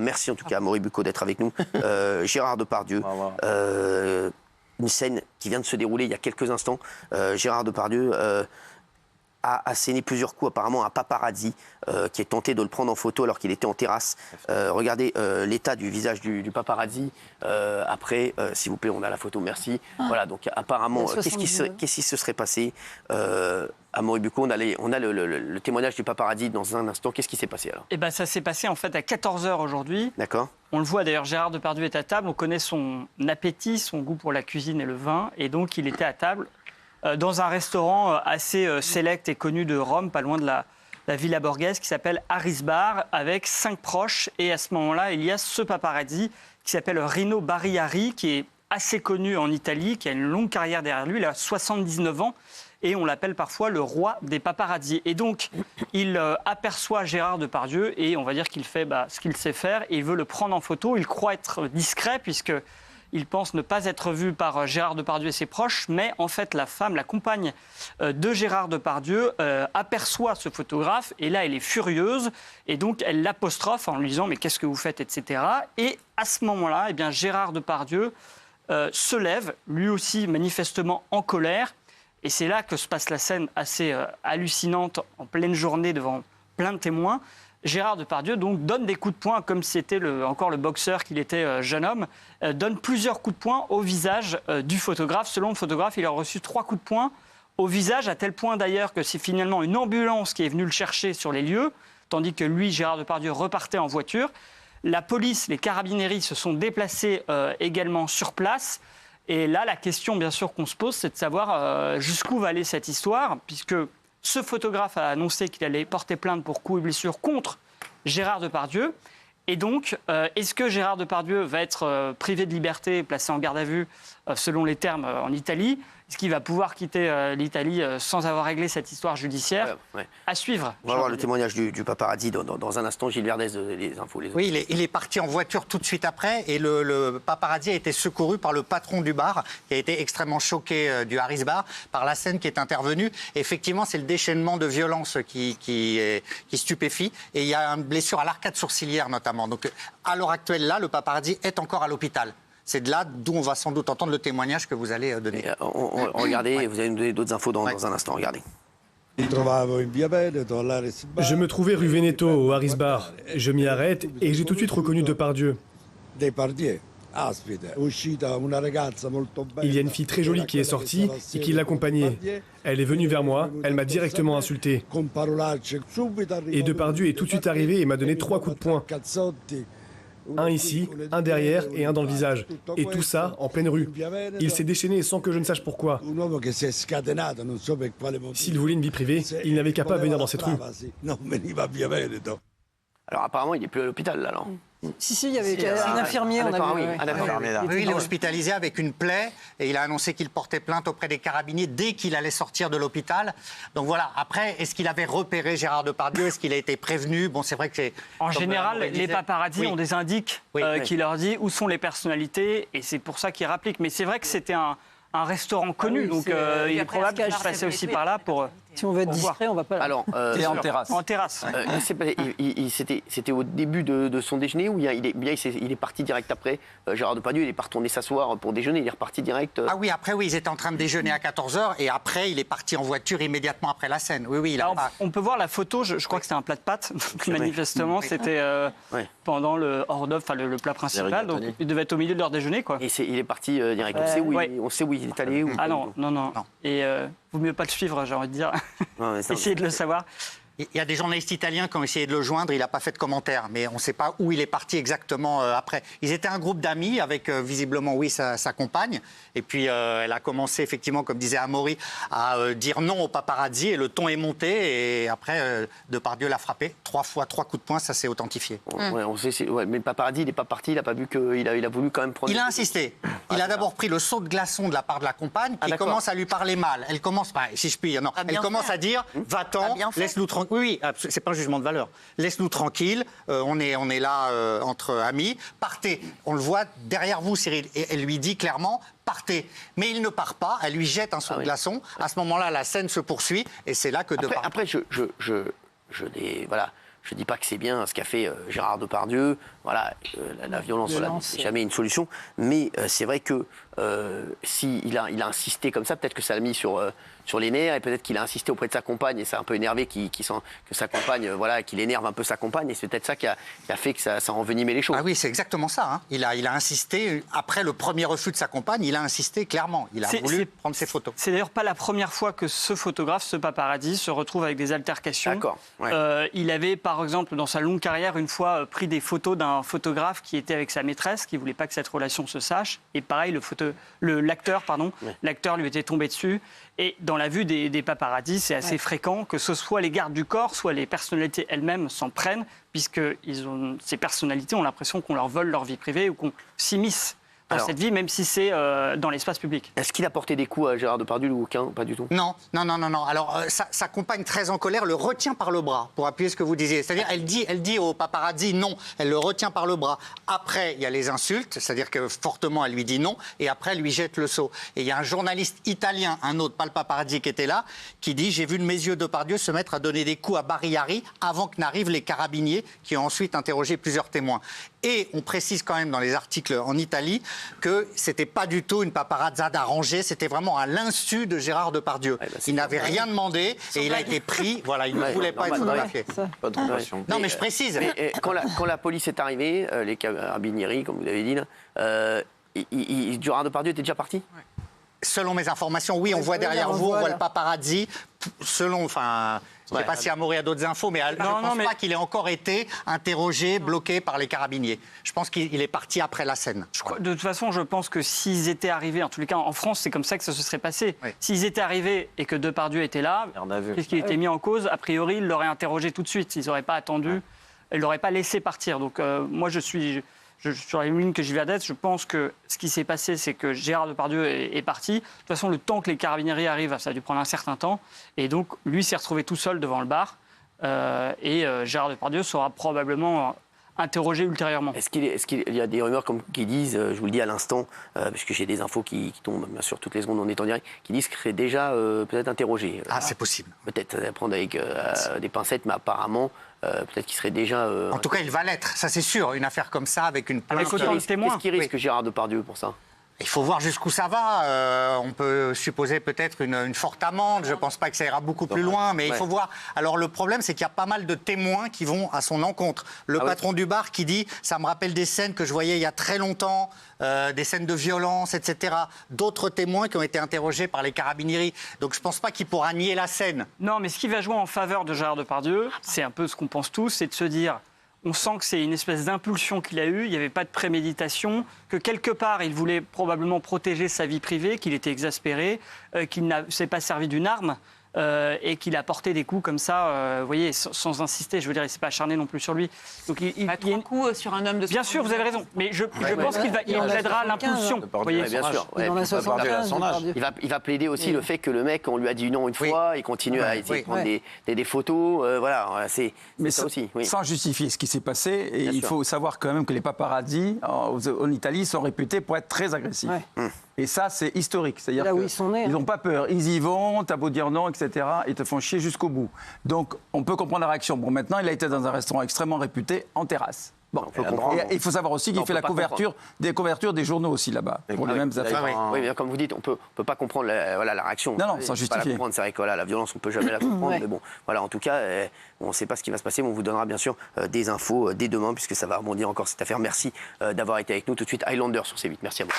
Merci en tout cas à Amaury Bucco d'être avec nous. Gérard Depardieu, une scène qui vient de se dérouler il y a quelques instants. Gérard Depardieu a asséné plusieurs coups apparemment à un paparazzi qui est tenté de le prendre en photo alors qu'il était en terrasse. Regardez l'état du visage du paparazzi. Après, s'il vous plaît, on a la photo, merci. Voilà, donc apparemment, qu'est-ce qui se serait passé Amaury Bucco, on a le témoignage du paparazzi dans un instant. Qu'est-ce qui s'est passé alors? Eh ben, ça s'est passé en fait à 14h aujourd'hui. D'accord. On le voit d'ailleurs, Gérard Depardieu est à table. On connaît son appétit, son goût pour la cuisine et le vin. Et donc, il était à table dans un restaurant assez sélect et connu de Rome, pas loin de la Villa Borghese, qui s'appelle Harris Bar, avec 5 proches. Et à ce moment-là, il y a ce paparazzi qui s'appelle Rino Barriari, qui est assez connu en Italie, qui a une longue carrière derrière lui. Il a 79 ans. Et on l'appelle parfois le roi des paparazzis. Et donc, il aperçoit Gérard Depardieu et on va dire qu'il fait ce qu'il sait faire. Et il veut le prendre en photo. Il croit être discret puisqu'il pense ne pas être vu par Gérard Depardieu et ses proches. Mais en fait, la femme, la compagne de Gérard Depardieu, aperçoit ce photographe. Et là, elle est furieuse. Et donc, elle l'apostrophe en lui disant « Mais qu'est-ce que vous faites ?» etc. Et à ce moment-là, eh bien, Gérard Depardieu se lève, lui aussi manifestement en colère. Et c'est là que se passe la scène assez hallucinante, en pleine journée, devant plein de témoins. Gérard Depardieu donc, donne des coups de poing, comme si c'était encore le boxeur qu'il était jeune homme, donne plusieurs coups de poing au visage du photographe. Selon le photographe, il a reçu 3 coups de poing au visage, à tel point d'ailleurs que c'est finalement une ambulance qui est venue le chercher sur les lieux, tandis que lui, Gérard Depardieu, repartait en voiture. La police, les carabinieri se sont déplacés également sur place. Et là, la question, bien sûr, qu'on se pose, c'est de savoir jusqu'où va aller cette histoire, puisque ce photographe a annoncé qu'il allait porter plainte pour coups et blessures contre Gérard Depardieu. Et donc, est-ce que Gérard Depardieu va être privé de liberté, placé en garde à vue, selon les termes en Italie? Est-ce qu'il va pouvoir quitter l'Italie sans avoir réglé cette histoire judiciaire? À suivre. On va voir le témoignage du paparazzi dans un instant. Gilles Verdez, les infos. Oui, il est parti en voiture tout de suite après et le paparazzi a été secouru par le patron du bar qui a été extrêmement choqué du Harris Bar par la scène qui est intervenue. Et effectivement, c'est le déchaînement de violence qui stupéfie et il y a une blessure à l'arcade sourcilière notamment. Donc à l'heure actuelle, là, le paparazzi est encore à l'hôpital. C'est de là d'où on va sans doute entendre le témoignage que vous allez donner. Regardez, vous allez nous donner d'autres infos dans un instant. Regardez. Je me trouvais rue Veneto, au Harris Bar. Je m'y arrête et j'ai tout de suite reconnu Depardieu. Il y a une fille très jolie qui est sortie et qui l'accompagnait. Elle est venue vers moi, elle m'a directement insulté. Et Depardieu est tout de suite arrivé et m'a donné 3 coups de poing. Un ici, un derrière et un dans le visage. Et tout ça en pleine rue. Il s'est déchaîné sans que je ne sache pourquoi. S'il voulait une vie privée, il n'avait qu'à pas venir dans cette rue. Alors apparemment, il n'est plus à l'hôpital là, alors. Si, il y avait un infirmier, on a vu. Oui, il est hospitalisé avec une plaie et il a annoncé qu'il portait plainte auprès des carabiniers dès qu'il allait sortir de l'hôpital. Donc voilà, après, est-ce qu'il avait repéré Gérard Depardieu? Est-ce qu'il a été prévenu? Bon, c'est vrai que c'est... En général, les paparazzis ont des indices qui leur disent où sont les personnalités et c'est pour ça qu'ils rappliquent. Mais c'est vrai que c'était un restaurant connu, donc il est probable qu'il passait aussi par là pour... Si on veut être discret, on va pas là. Alors, et en terrasse. En terrasse. C'était au début de son déjeuner ou il est parti direct après? Gérard Depardieu, il n'est pas retourné s'asseoir pour déjeuner, il est reparti direct. Ah oui, après, oui, ils étaient en train de déjeuner à 14h et après, il est parti en voiture immédiatement après la scène. Oui, Alors, on peut voir la photo, je crois que c'était un plat de pâtes, manifestement, c'était pendant le hors d'œuvre, enfin le plat principal, donc il devait être au milieu de leur déjeuner, quoi. Et il est parti direct, on sait où il est allé. Ah non. Et vaut mieux pas le suivre, j'ai envie de dire. Essayez de le savoir. Il y a des journalistes italiens qui ont essayé de le joindre, il n'a pas fait de commentaire, mais on ne sait pas où il est parti exactement après. Ils étaient un groupe d'amis avec visiblement, sa compagne. Et puis elle a commencé effectivement, comme disait Amaury, à dire non au paparazzi et le ton est monté. Et après, Depardieu l'a frappé 3 fois, 3 coups de poing, ça s'est authentifié. On sait, mais le paparazzi, il n'est pas parti, il n'a pas vu qu'il a voulu quand même prendre... Il a insisté. Il a d'abord pris le seau de glaçon de la part de la compagne qui commence à lui parler mal. Elle commence, si je puis dire, non. Elle commence à dire, va-t'en, laisse-nous tranquille. Oui, c'est pas un jugement de valeur. Laisse-nous tranquille, on est là entre amis. Partez. On le voit derrière vous, Cyril. Et elle lui dit clairement, partez. Mais il ne part pas. Elle lui jette un seau de glaçon. À ce moment-là, la scène se poursuit. Et c'est là que Après, je ne dis pas que c'est bien ce qu'a fait Gérard Depardieu. Voilà, la violence, voilà, c'est jamais une solution. Mais c'est vrai que s'il a insisté comme ça, peut-être que ça l'a mis sur les nerfs et peut-être qu'il a insisté auprès de sa compagne et ça a un peu énervé qu'il sent que sa compagne, voilà, qu'il énerve un peu sa compagne et c'est peut-être ça qui a fait que ça a envenimé les choses. Ah oui, c'est exactement ça. Hein. Il a insisté, après le premier refus de sa compagne, il a insisté clairement. Il a voulu prendre ses photos. C'est d'ailleurs pas la première fois que ce photographe, ce paparazzi, se retrouve avec des altercations. D'accord. Ouais. Il avait, par exemple, dans sa longue carrière, une fois pris des photos d'un photographe qui était avec sa maîtresse, qui ne voulait pas que cette relation se sache. Et pareil, l'acteur lui était tombé dessus. Et dans la vue des paparazzis, c'est assez fréquent que ce soit les gardes du corps, soit les personnalités elles-mêmes s'en prennent, puisque ces personnalités ont l'impression qu'on leur vole leur vie privée ou qu'on s'immisce dans cette vie, même si c'est dans l'espace public. Est-ce qu'il a porté des coups à Gérard Depardieu, le bouquin? Pas du tout. Non. Alors, sa compagne, très en colère, le retient par le bras, pour appuyer ce que vous disiez. C'est-à-dire, elle dit au paparazzi non, elle le retient par le bras. Après, il y a les insultes, c'est-à-dire que fortement, elle lui dit non, et après, elle lui jette le seau. Et il y a un journaliste italien, un autre, pas le paparazzi qui était là, qui dit « J'ai vu de mes yeux Depardieu se mettre à donner des coups à Barry avant que n'arrivent les carabiniers, qui ont ensuite interrogé plusieurs témoins. » Et on précise quand même dans les articles en Italie que c'était pas du tout une paparazzade arrangée, c'était vraiment à l'insu de Gérard Depardieu. Il n'avait rien demandé et il a été pris. Voilà, il ne voulait pas être photographié. Non, mais je précise. Mais, quand la police est arrivée, les carabinieri, comme vous l'avez dit, là, Gérard Depardieu était déjà parti? Selon mes informations, oui, on voit derrière vous, on voit le paparazzi. Selon, je ne sais pas si Amaury a d'autres infos, mais je ne pense pas qu'il ait encore été interrogé, bloqué par les carabiniers. Je pense qu'il est parti après la scène. De toute façon, je pense que s'ils étaient arrivés, en tous les cas en France, c'est comme ça que ça se serait passé. Oui. S'ils étaient arrivés et que Depardieu était là, puisqu'il était mis en cause, a priori, ils l'auraient interrogé tout de suite. Ils n'auraient pas attendu, ils ne l'auraient pas laissé partir. Donc moi, sur la ligne que j'y vais à tête, je pense que ce qui s'est passé, c'est que Gérard Depardieu est parti. De toute façon, le temps que les carabinieri arrivent, ça a dû prendre un certain temps. Et donc, lui s'est retrouvé tout seul devant le bar. Et Gérard Depardieu sera probablement interrogé ultérieurement. Est-ce qu'il y a des rumeurs qui disent, je vous le dis à l'instant, puisque j'ai des infos qui tombent bien sûr toutes les secondes, on est en direct, qui disent que c'est déjà peut-être interrogé. C'est possible. Peut-être à prendre avec des pincettes, mais apparemment... peut-être qu'il serait déjà... En tout cas, il va l'être, ça c'est sûr. Une affaire comme ça, avec une plainte... Qu'est-ce qui risque Gérard Depardieu pour ça? Il faut voir jusqu'où ça va. On peut supposer peut-être une forte amende. Je ne pense pas que ça ira beaucoup plus loin, mais il faut voir. Alors le problème, c'est qu'il y a pas mal de témoins qui vont à son encontre. Le patron du bar qui dit « ça me rappelle des scènes que je voyais il y a très longtemps, des scènes de violence, etc. » D'autres témoins qui ont été interrogés par les carabinieri. Donc je ne pense pas qu'il pourra nier la scène. Non, mais ce qui va jouer en faveur de Gérard Depardieu, c'est un peu ce qu'on pense tous, c'est de se dire... On sent que c'est une espèce d'impulsion qu'il a eue, il n'y avait pas de préméditation, que quelque part, il voulait probablement protéger sa vie privée, qu'il était exaspéré, qu'il ne s'est pas servi d'une arme et qu'il a porté des coups comme ça, vous voyez, sans insister. Je veux dire, il ne s'est pas acharné non plus sur lui. Donc, il a trois coups sur un homme de... Bien sûr, vous avez raison, mais je pense qu'il enlèvera l'impulsion. Bien sûr. Il en a 75. Il va plaider aussi le fait que le mec, on lui a dit non une fois, il continue à essayer de prendre des photos. Voilà, c'est ça aussi. Sans justifier ce qui s'est passé, et il faut savoir quand même que les paparazzis en Italie sont réputés pour être très agressifs. Et ça, c'est historique. C'est-à-dire qu'ils n'ont pas peur. Ils y vont, t'as beau dire non, etc. Ils te font chier jusqu'au bout. Donc, on peut comprendre la réaction. Bon, maintenant, il a été dans un restaurant extrêmement réputé, en terrasse. Bon, il faut savoir aussi qu'il fait la couverture des journaux aussi là-bas, pour les mêmes affaires. Oui, mais comme vous dites, on peut pas comprendre la réaction. Non, sans justifier. C'est vrai que la violence, on peut jamais la comprendre. Mais bon, voilà, en tout cas, on ne sait pas ce qui va se passer, mais on vous donnera bien sûr des infos dès demain, puisque ça va rebondir encore cette affaire. Merci d'avoir été avec nous. Tout de suite, Highlander sur C8. Merci à vous.